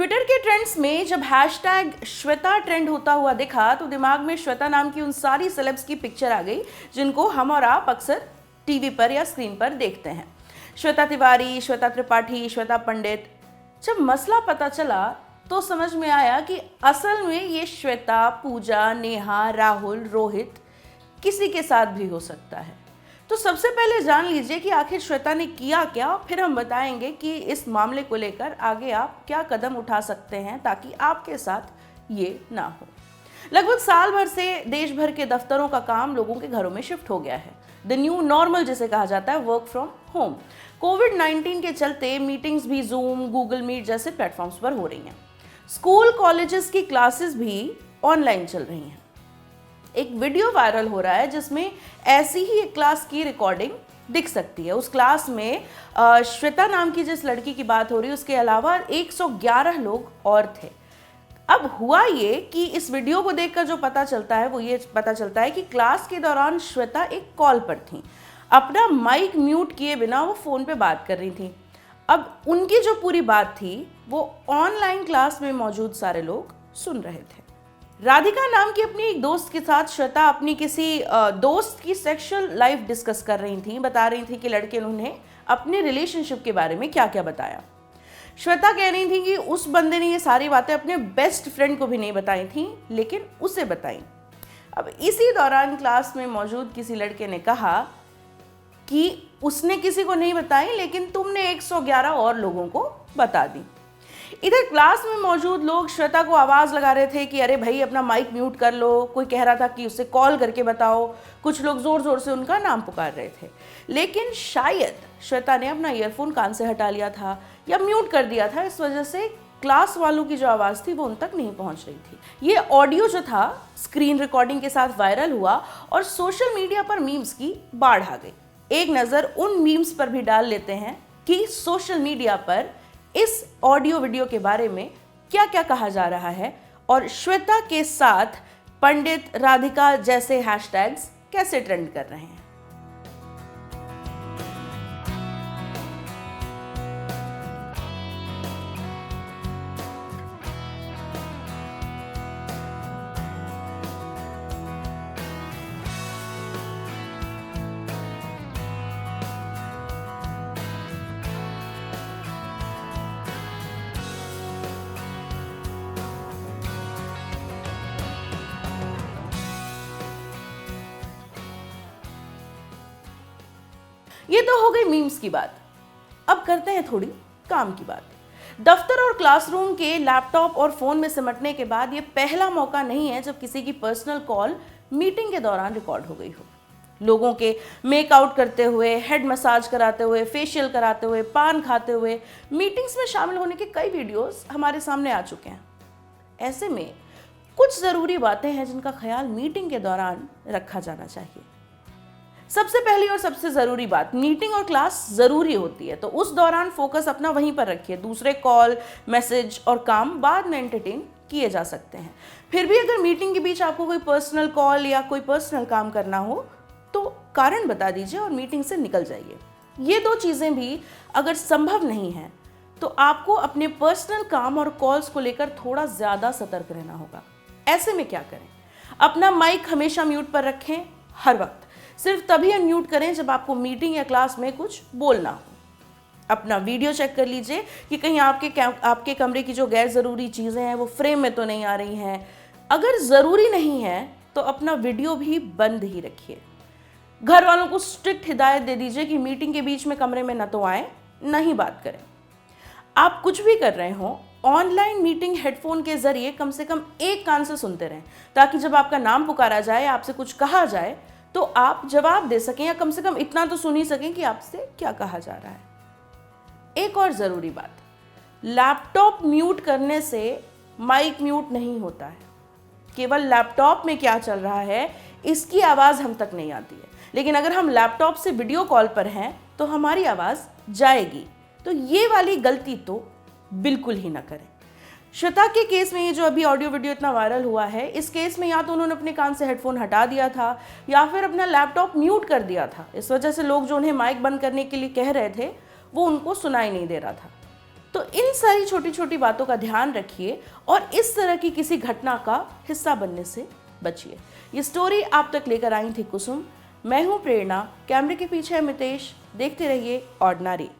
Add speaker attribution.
Speaker 1: Twitter के trends में जब हैशटैग श्वेता ट्रेंड होता हुआ दिखा तो दिमाग में श्वेता नाम की उन सारी सेलेब्स की पिक्चर आ गई जिनको हम और आप अक्सर टीवी पर या स्क्रीन पर देखते हैं। श्वेता तिवारी, श्वेता त्रिपाठी, श्वेता पंडित। जब मसला पता चला तो समझ में आया कि असल में ये श्वेता, पूजा, नेहा, राहुल, रोहित किसी के साथ भी हो सकता है। तो सबसे पहले जान लीजिए कि आखिर श्वेता ने किया क्या, फिर हम बताएंगे कि इस मामले को लेकर आगे आप क्या कदम उठा सकते हैं ताकि आपके साथ ये ना हो। लगभग साल भर से देश भर के दफ्तरों का काम लोगों के घरों में शिफ्ट हो गया है। द न्यू नॉर्मल जिसे कहा जाता है, वर्क फ्रॉम होम। कोविड-19 के चलते मीटिंग्स भी जूम, गूगल मीट जैसे प्लेटफॉर्म्स पर हो रही हैं। स्कूल कॉलेजेस की क्लासेस भी ऑनलाइन चल रही हैं। एक वीडियो वायरल हो रहा है जिसमें ऐसी ही एक क्लास की रिकॉर्डिंग दिख सकती है। उस क्लास में श्वेता नाम की जिस लड़की की बात हो रही है उसके अलावा 111 लोग और थे। अब हुआ ये कि इस वीडियो को देखकर जो पता चलता है वो ये पता चलता है कि क्लास के दौरान श्वेता एक कॉल पर थी। अपना माइक म्यूट किए बिना वो फ़ोन पे बात कर रही थी। अब उनकी जो पूरी बात थी वो ऑनलाइन क्लास में मौजूद सारे लोग सुन रहे थे। राधिका नाम की अपनी एक दोस्त के साथ श्वेता अपनी किसी दोस्त की सेक्सुअल लाइफ डिस्कस कर रही थी। बता रही थी कि लड़के ने उन्हें अपने रिलेशनशिप के बारे में क्या क्या बताया। श्वेता कह रही थी कि उस बंदे ने ये सारी बातें अपने बेस्ट फ्रेंड को भी नहीं बताई थी लेकिन उसे बताई। अब इसी दौरान क्लास में मौजूद किसी लड़के ने कहा कि उसने किसी को नहीं बताई लेकिन तुमने 111 और लोगों को बता दी। इधर क्लास में मौजूद लोग श्वेता को आवाज़ लगा रहे थे कि अरे भाई अपना माइक म्यूट कर लो। कोई कह रहा था कि उसे कॉल करके बताओ। कुछ लोग ज़ोर ज़ोर से उनका नाम पुकार रहे थे। लेकिन शायद श्वेता ने अपना ईयरफोन कान से हटा लिया था या म्यूट कर दिया था। इस वजह से क्लास वालों की जो आवाज़ थी वो उन तक नहीं पहुंच रही थी। ये ऑडियो जो था स्क्रीन रिकॉर्डिंग के साथ वायरल हुआ और सोशल मीडिया पर मीम्स की बाढ़ आ गई। एक नज़र उन मीम्स पर भी डाल लेते हैं कि सोशल मीडिया पर इस ऑडियो वीडियो के बारे में क्या क्या कहा जा रहा है और श्वेता के साथ पंडित, राधिका जैसे हैशटैग्स कैसे ट्रेंड कर रहे हैं। ये तो हो गई मीम्स की बात। अब करते हैं थोड़ी काम की बात। दफ्तर और क्लासरूम के लैपटॉप और फोन में सिमटने के बाद ये पहला मौका नहीं है जब किसी की पर्सनल कॉल मीटिंग के दौरान रिकॉर्ड हो गई हो। लोगों के मेकआउट करते हुए, हेड मसाज कराते हुए, फेशियल कराते हुए, पान खाते हुए मीटिंग्स में शामिल होने के कई वीडियोस हमारे सामने आ चुके हैं। ऐसे में कुछ ज़रूरी बातें हैं जिनका ख्याल मीटिंग के दौरान रखा जाना चाहिए। सबसे पहली और सबसे ज़रूरी बात, मीटिंग और क्लास ज़रूरी होती है तो उस दौरान फोकस अपना वहीं पर रखिए। दूसरे कॉल, मैसेज और काम बाद में एंटरटेन किए जा सकते हैं। फिर भी अगर मीटिंग के बीच आपको कोई पर्सनल कॉल या कोई पर्सनल काम करना हो तो कारण बता दीजिए और मीटिंग से निकल जाइए। ये दो चीज़ें भी अगर संभव नहीं है तो आपको अपने पर्सनल काम और कॉल्स को लेकर थोड़ा ज़्यादा सतर्क रहना होगा। ऐसे में क्या करें? अपना माइक हमेशा म्यूट पर रखें। हर वक्त सिर्फ तभी अनम्यूट करें जब आपको मीटिंग या क्लास में कुछ बोलना हो। अपना वीडियो चेक कर लीजिए कि कहीं आपके कमरे की जो गैर ज़रूरी चीज़ें हैं वो फ्रेम में तो नहीं आ रही हैं। अगर ज़रूरी नहीं है तो अपना वीडियो भी बंद ही रखिए। घर वालों को स्ट्रिक्ट हिदायत दे दीजिए कि मीटिंग के बीच में कमरे में न तो आए, न ही बात करें। आप कुछ भी कर रहे हो, ऑनलाइन मीटिंग हेडफोन के ज़रिए कम से कम एक कान से सुनते रहें ताकि जब आपका नाम पुकारा जाए, आपसे कुछ कहा जाए तो आप जवाब दे सकें या कम से कम इतना तो सुन ही सकें कि आपसे क्या कहा जा रहा है। एक और ज़रूरी बात, लैपटॉप म्यूट करने से माइक म्यूट नहीं होता है। केवल लैपटॉप में क्या चल रहा है इसकी आवाज़ हम तक नहीं आती है, लेकिन अगर हम लैपटॉप से वीडियो कॉल पर हैं तो हमारी आवाज़ जाएगी। तो ये वाली गलती तो बिल्कुल ही ना करें। श्वेता के केस में ये जो अभी ऑडियो वीडियो इतना वायरल हुआ है, इस केस में या तो उन्होंने अपने कान से हेडफोन हटा दिया था या फिर अपना लैपटॉप म्यूट कर दिया था। इस वजह से लोग जो उन्हें माइक बंद करने के लिए कह रहे थे वो उनको सुनाई नहीं दे रहा था। तो इन सारी छोटी छोटी बातों का ध्यान रखिए और इस तरह की किसी घटना का हिस्सा बनने से बचिए। ये स्टोरी आप तक लेकर आई थी कुसुम। मैं हूं प्रेरणा, कैमरे के पीछे है मितेश। देखते रहिए ऑर्डिनरी।